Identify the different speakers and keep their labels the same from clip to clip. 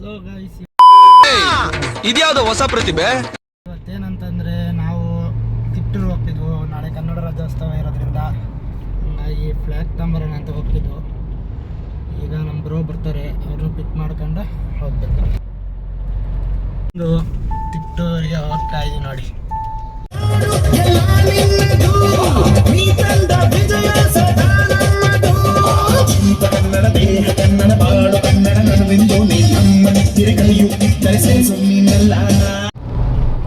Speaker 1: Hello guys,
Speaker 2: ಇದ್ಯಾವುದು ಹೊಸ ಪ್ರತಿಭೆ?
Speaker 1: ಇವತ್ತೇನಂತಂದರೆ ನಾವು ತಿಪ್ಟೂರು ಹೋಗ್ತಿದ್ವು. ನಾಳೆ ಕನ್ನಡ ರಾಜ್ಯೋತ್ಸವ ಇರೋದ್ರಿಂದ ಹಂಗಾಗಿ ಫ್ಲ್ಯಾಗ್ ತಗೊಂಬರೋಣ ಅಂತ ಹೋಗ್ತಿದ್ವು. ಈಗ ನಮ್ಮ ಬ್ರೋ ಬರ್ತಾರೆ, ಅವ್ರನ್ನ ಪಿಕ್ ಮಾಡ್ಕೊಂಡು ಹೋಗ್ಬೇಕು. ಒಂದು ತಿಪ್ಟೂರಿಗೆ ಹೋಗ್ತಾ ಇದ್ದೀವಿ ನೋಡಿ.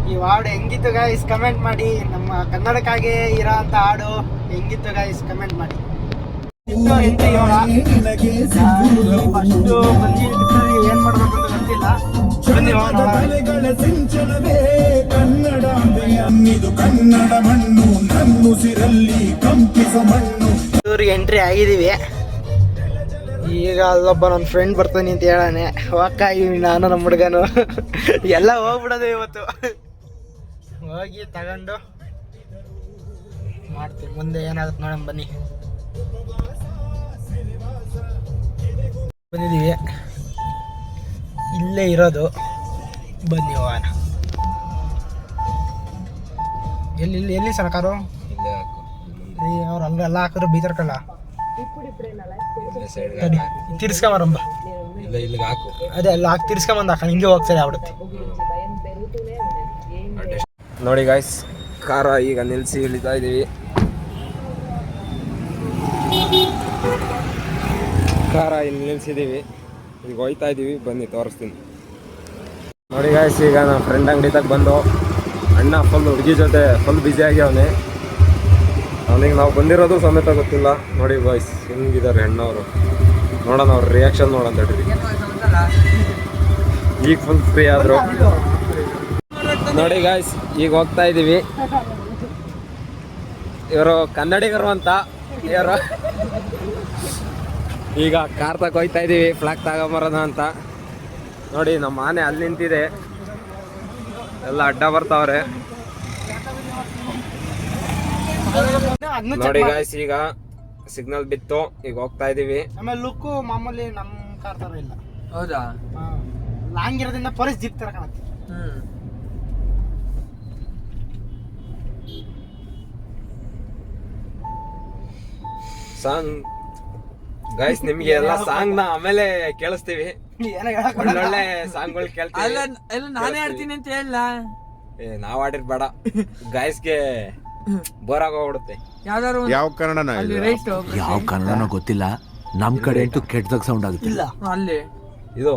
Speaker 1: ಈ ಹಾಡು ಹೆಂಗಿತ್ತು ಗೈಸ್ ಕಮೆಂಟ್ ಮಾಡಿ. ನಮ್ಮ ಕನ್ನಡಕ್ಕಾಗಿ ಇರೋ ಅಂತ ಹಾಡು ಹೆಂಗಿತ್ತು ಗೈಸ್ ಕಮೆಂಟ್ ಮಾಡಿ. ಫಸ್ಟು ಏನ್ ಮಾಡ್ಬೇಕು ಅಂತ ಗೊತ್ತಿಲ್ಲ. ಎಂಟ್ರಿ ಆಗಿದೀವಿ. ಈಗ ಅಲ್ಲೊಬ್ಬ ನನ್ನ ಫ್ರೆಂಡ್ ಬರ್ತಾನೆ ಅಂತ ಹೇಳಾನೆ. ಹೋಗ್ತಾಯಿವಿ ನಾನು ನಮ್ಮ ಹುಡುಗನು ಎಲ್ಲ ಹೋಗ್ಬಿಡೋದು ಇವತ್ತು. ಹೋಗಿ ತಗೊಂಡು ಮಾಡ್ತೀವಿ, ಮುಂದೆ ಏನಾಗುತ್ತೆ ನೋಡೋಣ ಬನ್ನಿ. ಬಂದಿದ್ದೀವಿ, ಇಲ್ಲೇ ಇರೋದು, ಬನ್ನಿ ಹೋಗೋಣ. ಎಲ್ಲಿ ಸರ್ಕಾರು ಅವ್ರು ಅಲ್ಲೆಲ್ಲ ಹಾಕಿದ್ರು ಬೀತರ್ಕಲ್ಲ ತಿರ್ಸ್ಕೊಂಬರಂಬ. ಅದೇ ಎಲ್ಲ ಹಾಕಿ ತಿರ್ಸ್ಕೊಂಬಂದು ಹಾಕ ಹಿಂಗೆ ಹೋಗ್ತಾರೆ ಆಗ್ಬಿಡುತ್ತೆ.
Speaker 2: ನೋಡಿ ಗಾಯ್ಸ್, ಕಾರ ಈಗ ನಿಲ್ಲಿಸಿ ಇಳಿತಾ ಇದ್ದೀವಿ. ಕಾರ ಇಲ್ಲಿ ನಿಲ್ಸಿದ್ದೀವಿ, ಈಗ ಹೋಯ್ತಾ ಇದ್ದೀವಿ. ಬನ್ನಿ ತೋರಿಸ್ತೀನಿ. ನೋಡಿ ಗಾಯ್ಸ್, ಈಗ ನಮ್ಮ ಫ್ರೆಂಡ್ ಅಂಗಡಿ ತಗ ಬಂದು ಅಣ್ಣ ಫುಲ್ ಹುಡುಗಿ ಜೊತೆ ಫುಲ್ ಬ್ಯುಸಿ ಆಗ್ಯವನೆ. ಅವನಿಗೆ ನಾವು ಬಂದಿರೋದು ಸಮೇತ ಗೊತ್ತಿಲ್ಲ. ನೋಡಿ ಗಾಯ್ಸ್ ಹೆಂಗಿದ್ದಾರೆ ಹೆಣ್ಣವರು, ನೋಡೋಣ ಅವ್ರ ರಿಯಾಕ್ಷನ್ ನೋಡೋಣ ಹೇಳ್ರಿ. ಈಗ ಫುಲ್ ಫ್ರೀ ಆದರು. ನೋಡಿ ಗಾಯ್ಸ್, ಈಗ ಹೋಗ್ತಾ ಇದ್ದೀವಿ. ಇವರು ಕನ್ನಡಿಗರು ಅಂತ ಇವರು. ಈಗ ಕಾರ್ ತಗ ಹೋಗ್ತಾ ಇದ್ದೀವಿ, ಫ್ಲಾಗ್ ತಗೊಂಬರೋಣ ಅಂತ. ನೋಡಿ ನಮ್ಮ ಆನೆ ಅಲ್ಲಿ ನಿಂತಿದೆ, ಎಲ್ಲ ಅಡ್ಡ ಬರ್ತಾವ್ರೆ. ನೋಡಿ ಗಾಯ್ಸ್, ಈಗ ಸಿಗ್ನಲ್ ಬಿತ್ತು, ಈಗ ಹೋಗ್ತಾ ಇದೀವಿ.
Speaker 1: ಆಮೇಲೆ ಲುಕ್ಕು ಮಾಮೂಲಿ ನಮ್ಮ ಕಾರ್ ತರ ಇಲ್ಲ.
Speaker 3: ಹೌದಾ?
Speaker 1: ಲಾಂಗ್ ಇರೋದ್ರಿಂದ ಪೊಲೀಸ್ ಜೀಪ್ ತರ ಕಾಣುತ್ತೆ.
Speaker 2: ಸಾಂಗ್ ಗೈಸ್, ನಿಮ್ಗೆ ಎಲ್ಲ ಸಾಂಗ್ ನ ಆಮೇಲೆ ಕೇಳಿಸ್ತೀವಿ. ಒಳ್ಳೊಳ್ಳೆ ಸಾಂಗ್ಗಳು ಕೇಳ್ತೀವಿ.
Speaker 3: ನಾನೇ ಆಡ್ತೀನಿ ಅಂತ ಹೇಳ.
Speaker 2: ನಾವ್ ಆಡಿರ್ ಬೇಡ, ಗಾಯ್ಸ್ಗೆ ಬೋರ್ ಆಗೋಗ್ಬಿಡುತ್ತೆ.
Speaker 4: ಯಾವ ಕನ್ನಡನ
Speaker 5: ಯಾವ ಕನ್ನಡನೋ ಗೊತ್ತಿಲ್ಲ, ನಮ್ ಕಡೆ ಅಂತೂ ಕೆಟ್ಟದಾಗ ಸೌಂಡ್ ಆಗುತ್ತಿಲ್ಲ.
Speaker 3: ಅಲ್ಲಿ
Speaker 2: ಇದು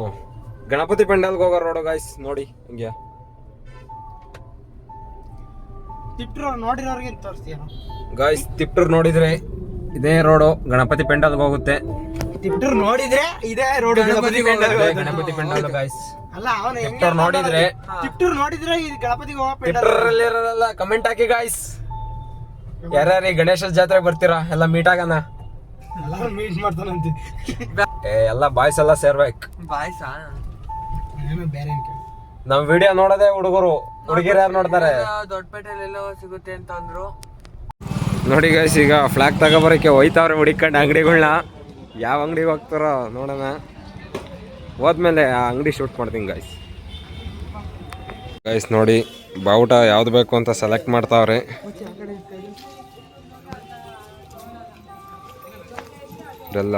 Speaker 2: ಗಣಪತಿ ಪೆಂಡಲ್ಗೆ ಹೋಗೋ ರೋಡು ಗಾಯ್ಸ್. ನೋಡಿ ಹಿಂಗೆ
Speaker 1: ತಿಪ್ಟೂರು ನೋಡಿರೋರ್ಗೆ ತೋರಿಸ್ತೀಯ
Speaker 2: ಗಾಯ್ಸ್. ತಿಪ್ಟೂರು ನೋಡಿದ್ರೆ ಇದೇ ರೋಡು ಗಣಪತಿ ಪೆಂಡಲ್ಗೆ ಹೋಗುತ್ತೆ.
Speaker 1: ತಿಪ್ಟೂರು ನೋಡಿದ್ರೆ ಇದೇ ರೋಡ್ ಗಣಪತಿ
Speaker 2: ಪೆಂಡಲ್ ಗಾಯ್ಸ್.
Speaker 1: ಅಲ್ಲ ಅವನು
Speaker 2: ತಿಪ್ಟೂರು ನೋಡಿದ್ರೆ
Speaker 1: ಇದು ಗಣಪತಿಗೆ ಹೋಗೋ
Speaker 2: ತಿಪ್ಟೂರಲ್ಲಿ ಇರೋಲ್ಲ. ಕಮೆಂಟ್ ಹಾಕಿ ಗಾಯ್ಸ್, ಯಾರ್ಯಾರು ಗಣೇಶ ಜಾತ್ರೆಗೆ ಬರ್ತೀರಾ ಎಲ್ಲ ಮೀಟ್ ಆಗೋಣ.
Speaker 1: ಮೀಟ್ ಮಾಡ್ತಾನಂತೆ.
Speaker 2: ಎಲ್ಲ ಬಾಯ್ಸ್ ಎಲ್ಲ ಸೇರ್ಬೇಕು.
Speaker 3: ಬಾಯ್ಸ
Speaker 1: ಬೇರೆ
Speaker 2: ನಮ್ ವಿಡಿಯೋ ನೋಡೋದೇ ಹುಡುಗರು, ಹುಡುಗಿರು ಯಾರು ನೋಡ್ತಾರೆ?
Speaker 3: ದೊಡ್ಡಪೇಟೆಯಲ್ಲಿ ಎಲ್ಲೋ ಸಿಗುತ್ತೆ ಅಂತ ಅಂದ್ರು.
Speaker 2: ನೋಡಿ ಗೈಸ್, ಈಗ ಫ್ಲಾಗ್ ತಗೋಬರಕ್ಕೆ ಹೋಯ್ತಾವ್ರೆ ಹುಡುಕೊಂಡು ಅಂಗಡಿಗಳನ್ನ. ಯಾವ ಅಂಗಡಿಗೆ ಹೋಗ್ತಾರೋ ನೋಡೋಣ, ಹೋದ್ಮೇಲೆ ಆ ಅಂಗಡಿ ಶೂಟ್ ಮಾಡ್ತೀನಿ ಗಾಯ್ಸ್. ಗೈಸ್ ನೋಡಿ, ಬಾವುಟ ಯಾವ್ದು ಬೇಕು ಅಂತ ಸೆಲೆಕ್ಟ್ ಮಾಡ್ತಾವ್ರೆ. ಇದೆಲ್ಲ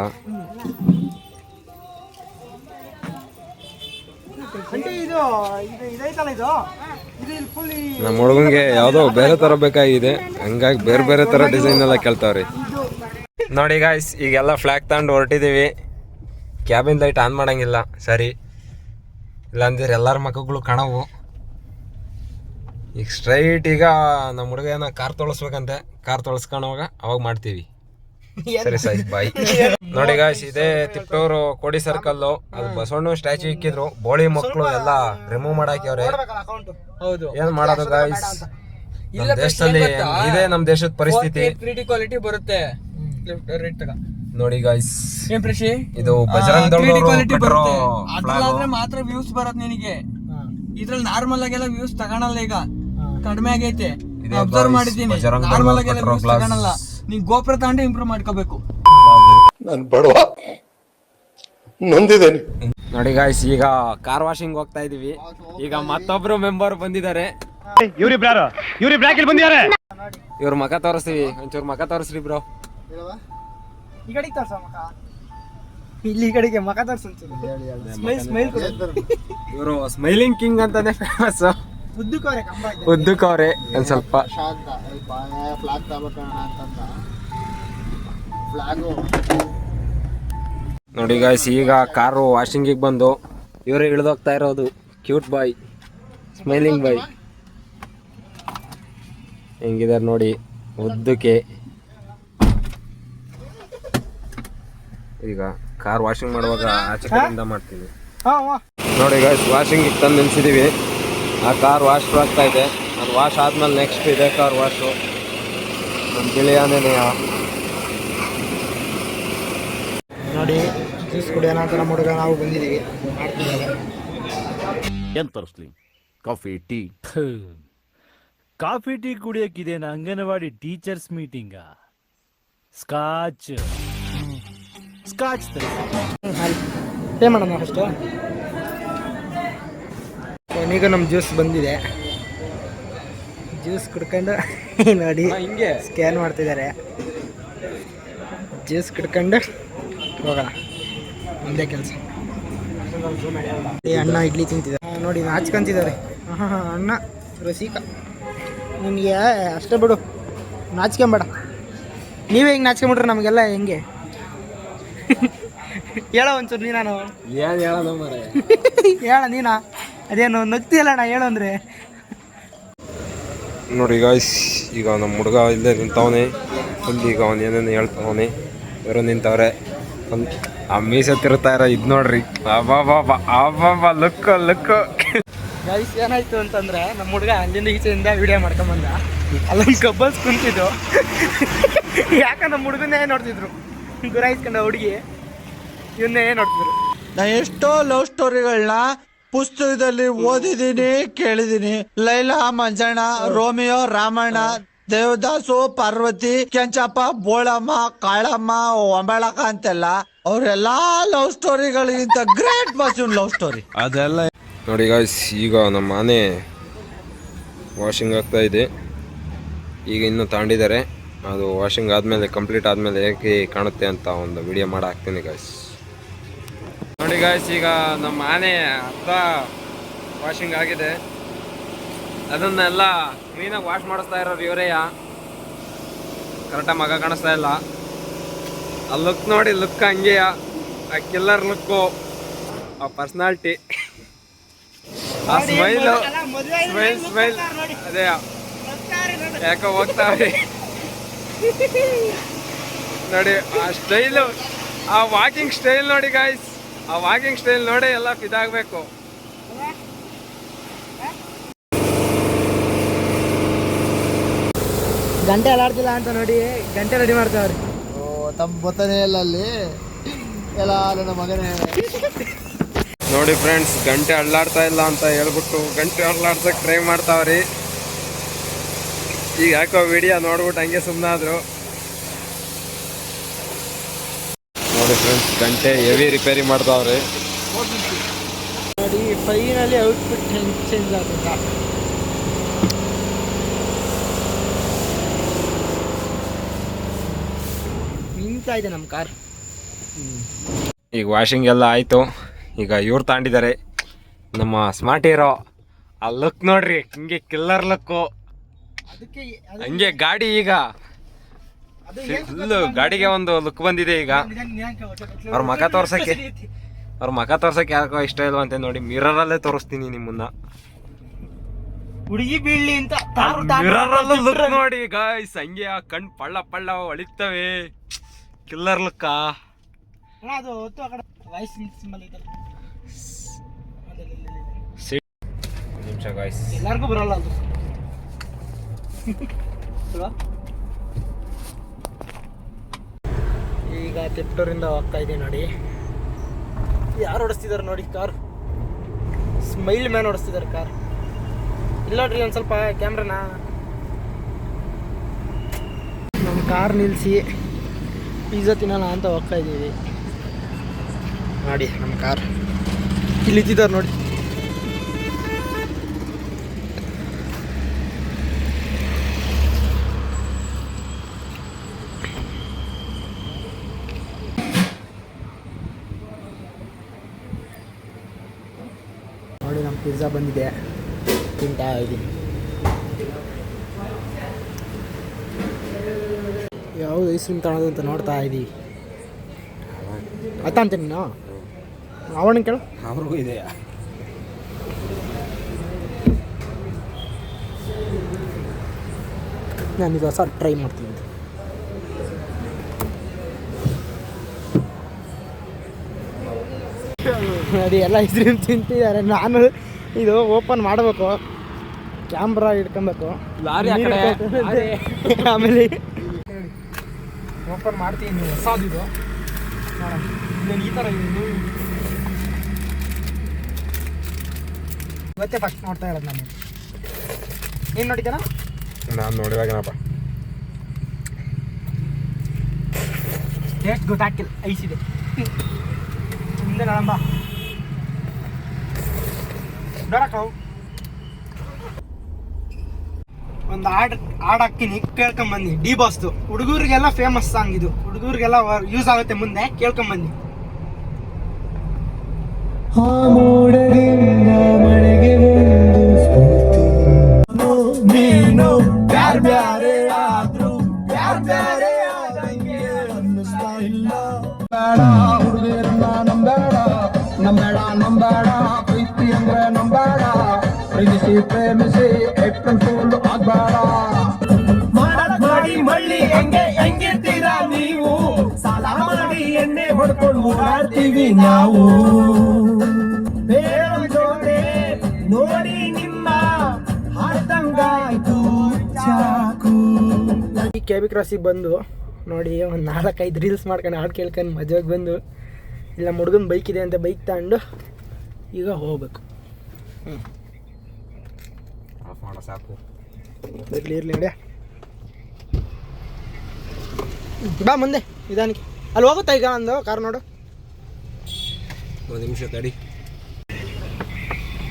Speaker 2: ನಮ್ಮ ಹುಡುಗಂಗೆ ಯಾವುದೋ ಬೇರೆ ತರ ಬೇಕಾಗಿದೆ, ಹಂಗಾಗಿ ಬೇರೆ ಬೇರೆ ತರ ಡಿಸೈನ್ ಎಲ್ಲ ಕೇಳ್ತಾವ್ರಿ. ನೋಡಿ ಗಾಯ್ಸ್, ಈಗೆಲ್ಲ ಫ್ಲಾಗ್ ತಗೊಂಡು ಹೊರಟಿದ್ದೀವಿ. ಕ್ಯಾಬಿನ್ ಲೈಟ್ ಆನ್ ಮಾಡಂಗಿಲ್ಲ ಸರಿ, ಇಲ್ಲಾಂದ್ರೆ ಎಲ್ಲರ ಮಕ್ಕಳು ಕಾಣವು. ಈಗ ಸ್ಟ್ರೈಟ್ ಈಗ ನಮ್ಮ ಹುಡುಗ ಏನೋ ಕಾರ್ ತೊಳಸ್ಬೇಕಂತೆ, ಕಾರ್ ತೊಳಸ್ಕೊಂಡವಾಗ ಅವಾಗ ಮಾಡ್ತೀವಿ. ಸರಿ ಸರಿ ಬಾಯ್. ನೋಡಿ ಗಾಯ್ಸ್, ಇದೇ ತಿಪ್ಟೂರು ಕೋಡಿ ಸರ್ಕಲ್. ಅದು ಬಸವಣ್ಣ ಸ್ಟ್ಯಾಚು ಇಕ್ಕಿದ್ರು, ಬೋಳಿ ಮಕ್ಕಳು ಎಲ್ಲ ರಿಮೂವ್ ಮಾಡಾಕ್ಯವ್ರೆ.
Speaker 3: ಹೌದು,
Speaker 2: ಏನ್ ಮಾಡೋದು ಗಾಯ್ಸ್, ನಮ್ಮ ದೇಶದಲ್ಲಿ ಇದೇ ನಮ್ಮ ದೇಶದ ಪರಿಸ್ಥಿತಿ.
Speaker 3: 3D ಕ್ವಾಲಿಟಿ ಬರುತ್ತೆ.
Speaker 2: ನೋಡಿ ಗಾಯ್ಸ್,
Speaker 3: ಏನ್ ಪ್ರಶಿ,
Speaker 2: ಇದು ಬಜರಂಗ್
Speaker 3: ಅದ್ರಲ್ಲಾದ್ರೆ ಮಾತ್ರ ವ್ಯೂಸ್ ಬರತ್ ನಿನಗೆ. ಇದ್ರಲ್ಲಿ ನಾರ್ಮಲ್ ಆಗೆಲ್ಲ ವ್ಯೂಸ್ ತಗೊಳಲ್ಲ, ಈಗ ಕಡಿಮೆ ಆಗೈತೆ. ಅಬ್ಸರ್ವ್ ಮಾಡಿದ್ದೀನಿ, ನಾರ್ಮಲ್ ಆಗೆಲ್ಲ ವ್ಯೂಸ್ ತಗೊಳಲ್ಲ. ನೀನ್ ಗೋಪುರ ತಗೊಂಡು ಇಂಪ್ರೂವ್ ಮಾಡ್ಕೋಬೇಕು.
Speaker 4: ನಾನು ಬಡವ ನೊಂದಿದ್ದೇನೆ.
Speaker 2: ನೋಡಿ ಗಾಯ್ಸ್, ಈಗ ಕಾರ್ ವಾಷಿಂಗ್ ಹೋಗ್ತಾ ಇದೀವಿ. ಈಗ ಮತ್ತೊಬ್ರು ಮೆಂಬರ್ ಬಂದಿದ್ದಾರೆ. ಇವ್ರ ಮಕ ತೋರಿಸ್ತೀವಿ, ಒಂಚೂರು ಮಕ ತೋರಿಸ್ರಿ ಬ್ರೋ.
Speaker 1: ಈ ಕಡೆಗೆ ತೋರ್ಸ ಮಕ, ಇಲ್ಲಿ ಈ ಕಡೆಗೆ ಮಕ ತೋರ್ಸ. ಸ್ಮೈಲ್
Speaker 2: ಇವರು ಸ್ಮೈಲಿಂಗ್ ಕಿಂಗ್ ಅಂತಾನೆ ಫೇಮಸ್. ಉದ್ದಕ್ಕವ್ರೆ ಒಂದ್ ಸ್ವಲ್ಪ. ನೋಡಿ ಗಾಯ್ಸ್, ಈಗ ಕಾರು ವಾಷಿಂಗಿಗೆ ಬಂದು ಇವರೇ ಇಳಿದೋಗ್ತಾ ಇರೋದು. ಕ್ಯೂಟ್ ಬಾಯ್, ಸ್ಮೈಲಿಂಗ್ ಬಾಯ್ ಹೆಂಗಿದಾರೆ ನೋಡಿ, ಉದ್ದಕ್ಕೆ. ಈಗ ಕಾರ್ ವಾಷಿಂಗ್ ಮಾಡುವಾಗ ಆಚೆ ಕಡೆಯಿಂದ ಮಾಡ್ತೀವಿ. ನೋಡಿ ಗಾಯ್ಸ್, ವಾಷಿಂಗ್ ತಂದು ನಿಲ್ಸಿದೀವಿ. ಆ ಕಾರ್ ವಾಶ್ ಆಗ್ತಾ ಇದೆ. ಅದು ವಾಶ್ ಆದ್ಮೇಲೆ ನೆಕ್ಸ್ಟ್ ಇದೆ ಕಾರ್ ವಾಶು. ನಮ್ಮ ಗಿಳಿಯಾನೇನೆಯ
Speaker 1: ನೋಡಿ, ಜ್ಯೂಸ್ ಕುಡಿಯೋಣ ಅಂತ ನಮ್ಮ ಹುಡುಗ ನಾವು ಬಂದಿದ್ದೀವಿ, ಮಾಡ್ತಿದ್ದಾರೆ.
Speaker 5: ಏನ್ ತರಿಸ್ಲಿ? Coffee, tea?
Speaker 4: ಕಾಫಿ ಟೀ ಕುಡಿಯೋಕ್ಕಿದೇನ ಅಂಗನವಾಡಿ ಟೀಚರ್ಸ್ ಮೀಟಿಂಗ? ಸ್ಕಾಚ್
Speaker 1: ಪೇ ಮಾಡೋಣ ಫಸ್ಟು. ಈಗ ನಮ್ಮ ಜ್ಯೂಸ್ ಬಂದಿದೆ. ಜ್ಯೂಸ್ ಕುಡ್ಕೊಂಡು ನೋಡಿ
Speaker 2: ಹಿಂಗೆ
Speaker 1: ಸ್ಕ್ಯಾನ್ ಮಾಡ್ತಿದ್ದಾರೆ. ಜ್ಯೂಸ್ ಕುಡ್ಕೊಂಡು ಹೋಗೋಣ, ಒಂದೇ ಕೆಲಸ. ಅಣ್ಣ ಇಡ್ಲಿ ತಿಂತಿದ್ದಾರೆ ನೋಡಿ, ನಾಚ್ಕೊಂತಿದ್ದಾರೆ. ಅಣ್ಣ ರಸಿಕ, ನಿನಗೆ ಅಷ್ಟೇ ಬಿಡು, ನಾಚ್ಕೊಂಬೇಡ. ನೀವೇ ಹಿಂಗೆ ನಾಚ್ಕೊಂಬಿಟ್ರೆ ನಮಗೆಲ್ಲ ಹೆಂಗೆ? ಹೇಳೋ ಒಂಚೂರು ನೀ. ನಾನು
Speaker 2: ಏನು ಹೇಳೋಣ ಮರೆ?
Speaker 1: ಹೇಳ ನೀನಾ, ಅದೇನು ನಗ್ತಿಯಲ್ಲ ಅಣ್ಣ, ಹೇಳು ಅಂದರೆ.
Speaker 2: ನೋಡಿ ಗಾಯ್ಸ್, ಈಗ ನಮ್ಮ ಹುಡುಗ ಇಲ್ಲೇ ನಿಂತವನೆ. ಒಂದು ಈಗ ಅವನು ಏನೇನು ಹೇಳ್ತಾವನೆ. ಇವರು ನಿಂತವ್ರೆ. ಒಂದು ಆ ಮೀಸೆ ತಿರುತ್ತಾ ಇರೋ ಇದು ನೋಡ್ರಿ. ಅಬ್ಬಾ ಲುಕ್ಕು.
Speaker 1: ಗೈಸ್, ಏನಾಯ್ತು ಅಂತಂದ್ರೆ, ನಮ್ಮ ಹುಡುಗ ಅಲ್ಲಿಂದ ಈಚೆಯಿಂದ ವಿಡಿಯೋ ಮಾಡ್ಕೊಂಬಂದ. ಅಲ್ಲೊಂದು ಕಬ್ಬಲ್ಸ್ ಕುಂತಿದ್ದು. ಯಾಕೆ ನಮ್ಮ ಹುಡುಗನ್ನೇ ನೋಡ್ತಿದ್ರು, ಗುರಾಯಿಸ್ಕೊಂಡ ಹುಡುಗಿ ಇವನ್ನೇ ನೋಡ್ತಿದ್ರು.
Speaker 6: ನಾ ಎಷ್ಟೋ ಲವ್ ಸ್ಟೋರಿಗಳನ್ನ ಪುಸ್ತಕದಲ್ಲಿ ಓದಿದ್ದೀನಿ, ಕೇಳಿದೀನಿ. ಲೈಲಾ ಮಂಜಣ್ಣ, ರೋಮಿಯೋ ರಾಮಣ್ಣ, ದೇವದಾಸು, ಪಾರ್ವತಿ, ಕೆಂಚಪ್ಪ, ಬೋಳಮ್ಮ, ಕಾಳಮ್ಮ, ಒಂಬಳಕ ಅಂತೆಲ್ಲ ಅವರೆಲ್ಲಾ ಲವ್ ಸ್ಟೋರಿಗಳಿಗಿಂತ ಗ್ರೇಟ್ ವಾಸ್ ಲವ್ ಸ್ಟೋರಿ ಅದೆಲ್ಲ.
Speaker 2: ನೋಡಿ ಗಾಯ್ಸ್, ಈಗ ನಮ್ಮ ಆನೆ ವಾಷಿಂಗ್ ಆಗ್ತಾ ಇದೆ. ಈಗ ಇನ್ನೂ ತಾಂಡಿದ್ದಾರೆ. ಅದು ವಾಷಿಂಗ್ ಆದಮೇಲೆ, ಕಂಪ್ಲೀಟ್ ಆದಮೇಲೆ ಹೇಗೆ ಕಾಣುತ್ತೆ ಅಂತ ಒಂದು ವಿಡಿಯೋ ಮಾಡಿ ಹಾಕ್ತೀನಿ ಗಾಯ್ಸ್. ನೋಡಿ ಗಾಯ್ಸ್, ಈಗ ನಮ್ಮ ಆನೆ ಅರ್ಧ ವಾಷಿಂಗ್ ಆಗಿದೆ. ಅದನ್ನೆಲ್ಲ ಕ್ಲೀನಾಗಿ ವಾಶ್ ಮಾಡಿಸ್ತಾ ಇರೋರು ಇವರೇಯ. ಕರೆಕ್ಟಾಗಿ ಮಗ ಕಾಣಿಸ್ತಾ ಇಲ್ಲ. ಆ ಲುಕ್ ನೋಡಿ, ಲುಕ್ ಹಂಗೆಯ, ಆ ಕಿಲ್ಲರ್ ಲುಕ್ಕು, ಆ ಪರ್ಸ್ನಾಲಿಟಿ, ಆ ಸ್ಮೈಲು, ಸ್ಮೈಲ್ ಅದೇ ಯಾಕೋ ಹೋಗ್ತಾವ್ರಿ ನೋಡಿ. ಆ ಸ್ಟೈಲು, ಆ ವಾಕಿಂಗ್ ಸ್ಟೈಲ್ ನೋಡಿ ಗಾಯ್ಸ್, ಆ ವಾಕಿಂಗ್ ಸ್ಟೈಲ್ ನೋಡಿ ಎಲ್ಲ ಇದಾಗಬೇಕು.
Speaker 1: ಗಂಟೆ ಅಲಾಡ್ತಿಲ್ಲ ಅಂತ ನೋಡಿ ಗಂಟೆ ರೆಡಿ ಮಾಡ್ತಾವ್ರಿ.
Speaker 6: ತಮ್ಮ ಗೊತ್ತಾನೆ ಇಲ್ಲ ಅಲ್ಲಿ ಎಲ್ಲ ನನ್ನ ಮಗನೇ.
Speaker 2: ನೋಡಿ ಫ್ರೆಂಡ್ಸ್, ಗಂಟೆ ಅಳ್ಳಾಡ್ತಾ ಇಲ್ಲ ಅಂತ ಹೇಳ್ಬಿಟ್ಟು ಗಂಟೆ ಅಳ್ಳಾಡ್ಸಕ್ಕೆ ಟ್ರೈ ಮಾಡ್ತಾವ್ರಿ. ಈಗ ಯಾಕೋ ವಿಡಿಯೋ ನೋಡ್ಬಿಟ್ಟು ಹಂಗೆ ಸುಮ್ಮನಾದ್ರು. ನೋಡಿ ಫ್ರೆಂಡ್ಸ್, ಗಂಟೆ ಹೆವಿ ರಿಪೇರಿ ಮಾಡ್ತಾವ್ರಿ.
Speaker 1: ನೋಡಿ ಫೈನಲಿ ಔಟ್ಫಿಟ್ ಹೆಂಗೆ ಚೇಂಜ್ ಆಗುತ್ತ. ನಿಂತಾ ಇದೆ ನಮ್ಮ ಕಾರ್.
Speaker 2: ಈಗ ವಾಷಿಂಗ್ ಎಲ್ಲ ಆಯಿತು. ಈಗ ಇವ್ರು ತಾಂಡಿದ್ದಾರೆ ನಮ್ಮ ಸ್ಮಾರ್ಟ್ ಹೀರೋ. ಆ ಲುಕ್ ನೋಡ್ರಿ, ಹಿಂಗೆ ಕಿಲ್ಲರ್ ಲುಕ್ಕು.
Speaker 1: ಅದಕ್ಕೆ
Speaker 2: ಹಂಗೆ ಗಾಡಿ ಈಗ ಫುಲ್ಲು ಗಾಡಿಗೆ ಒಂದು ಲುಕ್ ಬಂದಿದೆ. ಈಗ ಅವ್ರ ಮಕ ತೋರ್ಸಕ್ಕೆ ಯಾಕೋ ಇಷ್ಟ ಇಲ್ವ ಅಂತ ನೋಡಿ, ಮಿರರಲ್ಲೇ ತೋರಿಸ್ತೀನಿ ನಿಮ್ಮನ್ನ.
Speaker 1: ಹುಡುಗಿ ಬೀಳ್ಲಿ ಅಂತ
Speaker 2: ಮಿರರಲ್ಲೂ ಲುಕ್ ನೋಡಿ ಗಾಯ್ಸ್, ಹಂಗೆ ಆ ಕಣ್ ಪಳ್ಳ ಹೊಳಿತವೆ. ಕಿಲ್ಲರ್ ಲುಕ್ಕ.
Speaker 1: ಅದು ಹೊತ್ತು ಆ ಕಡೆ ವಾಯ್ಸ್ ಸಿಂಬಲ್ ಐತಲ್ಲ,
Speaker 2: ನಿಮಿಷ ಗಾಯ್ಸ್,
Speaker 1: ಎಲ್ಲರಿಗೂ ಬರಲ್ಲ ಅದು. ಈಗ ತಿಪ್ಟೂರಿಂದ ಹೋಗ್ತಾ ಇದ್ದೀವಿ ನೋಡಿ. ಯಾರು ಓಡಿಸ್ತಿದ್ದಾರೆ ನೋಡಿ ಕಾರ್, ಸ್ಮೈಲ್ ಮ್ಯಾನ್ ಓಡಿಸ್ತಿದ್ದಾರೆ ಕಾರ್. ಇಲ್ಲ ನೋಡ್ರಿ ಒಂದು ಸ್ವಲ್ಪ ಕ್ಯಾಮ್ರಾನ. ನಮ್ಮ ಕಾರ್ ನಿಲ್ಲಿಸಿ ಪಿಜ್ಜಾ ತಿನ್ನೋಣ ಅಂತ ಹೋಗ್ತಾ ಇದ್ದೀವಿ ನೋಡಿ. ನಮ್ಮ ಕಾರ್ ಇಲ್ಲಿ ಇದ್ದಿದ್ದಾರೆ ನೋಡಿ. ನೋಡಿ ನಮ್ಮ ಪಿಜ್ಜಾ ಬಂದಿದೆ, ತಿಂತಾ ಇದ್ದೀನಿ. ಯಾವುದು ಐಸ್ ಕ್ರೀಮ್ ತಗೊಳ್ಳೋದು ಅಂತ ನೋಡ್ತಾ ಇದ್ದೀವಿ. ಆಯ್ತಾ ಅಂತ ನೀನು ಅವನ ಕೇಳು.
Speaker 2: ಅವ್ರಿಗೂ ಇದೆಯಾ?
Speaker 1: ನಾನು ಇದು ಹೊಸ ಟ್ರೈ ಮಾಡ್ತೀನಿ. ನೋಡಿ ಎಲ್ಲ ಐಸ್ ಕ್ರೀಮ್ ತಿಂತಿದ್ದಾರೆ. ನಾನು ಇದು ಓಪನ್ ಮಾಡಬೇಕು, ಕ್ಯಾಮ್ರಾ ಇಟ್ಕೊಬೇಕು, ಆಮೇಲೆ ಓಪನ್ ಮಾಡ್ತೀನಿ. ಹೊಸದಿದು ನೋಡೋಣ. ಈ ಥರ ಇವತ್ತೇ ಫಸ್ಟ್ ನೋಡ್ತಾ ಇರೋದು ನಾನು. ಏನು ನೋಡಿದ್ದಾನ?
Speaker 2: ನಾನು ನೋಡಿದಾಗೇನಪ್ಪ
Speaker 1: ಟೇಸ್ಟ್ ಗೊತ್ತಾಗ್ತಿಲ್ಲ. ಐಸಿದೆ ಮುಂದೆ ನೋಡಂಬ ನೋಡಕ್ಕ. ಒಂದು ಹಾಡು ಹಾಕ್ತೀನಿ, ಕೇಳ್ಕೊಂಬನ್ನಿ. ಡಿ ಬಾಸ್ದು ಹುಡುಗರಿಗೆಲ್ಲ ಫೇಮಸ್ ಸಾಂಗ್ ಇದು, ಹುಡುಗರಿಗೆಲ್ಲ ಯೂಸ್ ಆಗುತ್ತೆ ಮುಂದೆ. ಕೇಳ್ಕೊಂಬನ್ನಿ.
Speaker 6: ನಂಬೇಡ ಪ್ರೀತಿ ಅಂದ್ರೆ ನಂಬೇಡ, ಪ್ರೀತಿಸಿ ಪ್ರೇಮಿಸಿ ಏಪ್ರಿಲ್ ಫೂಲ್ ಆಗ್ಬೇಡ. ಮಾಡಿ ಮಳ್ಳಿ ಹೆಂಗಿರ್ತೀರಾ ನೀವು, ಸಾಲ ಮಾಡಿ ಎಣ್ಣೆ ಹೊಡ್ಕೊಂಡು ಓಡಾಡ್ತೀವಿ ನಾವು. ಬೇರೆ ಜೋತೆ ನೋಡಿ ನಿಮ್ಮ ಹಾಡ್ದಂಗಾಯ್ತು ಚಾಕು.
Speaker 1: ಈ ಕೆ ಬಿ ಕ್ರಾಸಿಗೆ ಬಂದು ನೋಡಿ ಒಂದು 4-5 ರೀಲ್ಸ್ ಮಾಡ್ಕೊಂಡು ಹಾಡು ಕೇಳ್ಕೊಂಡು ಮಜಾಗಿ ಬಂದು, ಇಲ್ಲ ಹುಡುಗನ ಬೈಕ್ ಇದೆ ಅಂತ ಬೈಕ್ ತಗೊಂಡು ಈಗ ಹೋಗ್ಬೇಕು.
Speaker 2: ಆಫ್ ಮಾಡೋ ಸಾಕು.
Speaker 1: ಇರಲಿ ನೋಡಿ, ಬಾ ಮುಂದೆ ನಿಧಾನಕ್ಕೆ. ಅಲ್ಲಿ ಹೋಗುತ್ತಾ ಈಗ ಒಂದು ಕಾರ್ ನೋಡು.
Speaker 2: ಒಂದು ನಿಮಿಷ ತಡಿ.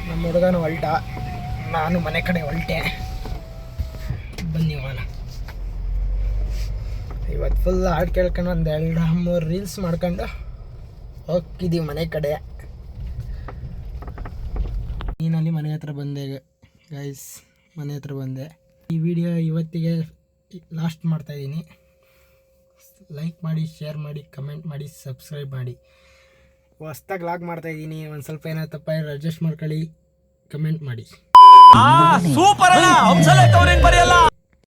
Speaker 1: ನಮ್ಮ ಹುಡುಗನು ಹೊಲ್ಟ, ನಾನು ಮನೆ ಕಡೆ ಹೊಲ್ಟೆ. ಬನ್ನಿ ಹೋಗೋಣ. ಇವತ್ತು ಫುಲ್ ಹಾಡು ಕೇಳ್ಕೊಂಡು ಒಂದು 2-3 ರೀಲ್ಸ್ ಮಾಡ್ಕೊಂಡು ಹೋಗಿದ್ದೀವಿ ಮನೆ ಕಡೆ. ನೀನಲ್ಲಿ ಮನೆ ಹತ್ರ ಬಂದೆ ಗೈಸ್, ಮನೆ ಹತ್ರ ಬಂದೆ. ಈ ವಿಡಿಯೋ ಇವತ್ತಿಗೆ ಲಾಸ್ಟ್ ಮಾಡ್ತಾಯಿದ್ದೀನಿ. ಲೈಕ್ ಮಾಡಿ, ಶೇರ್ ಮಾಡಿ, ಕಮೆಂಟ್ ಮಾಡಿ, ಸಬ್ಸ್ಕ್ರೈಬ್ ಮಾಡಿ. ಹೊಸ್ದಾಗಿ ಲಾಗ್ ಮಾಡ್ತಾಯಿದ್ದೀನಿ. ಒಂದು ಸ್ವಲ್ಪ ಏನಾದ್ರು ತಪ್ಪಾಗಿ ಅಡ್ಜಸ್ಟ್ ಮಾಡ್ಕೊಳ್ಳಿ, ಕಮೆಂಟ್ ಮಾಡಿ.
Speaker 3: ಸೂಪರ್ ಅಣ್ಣ.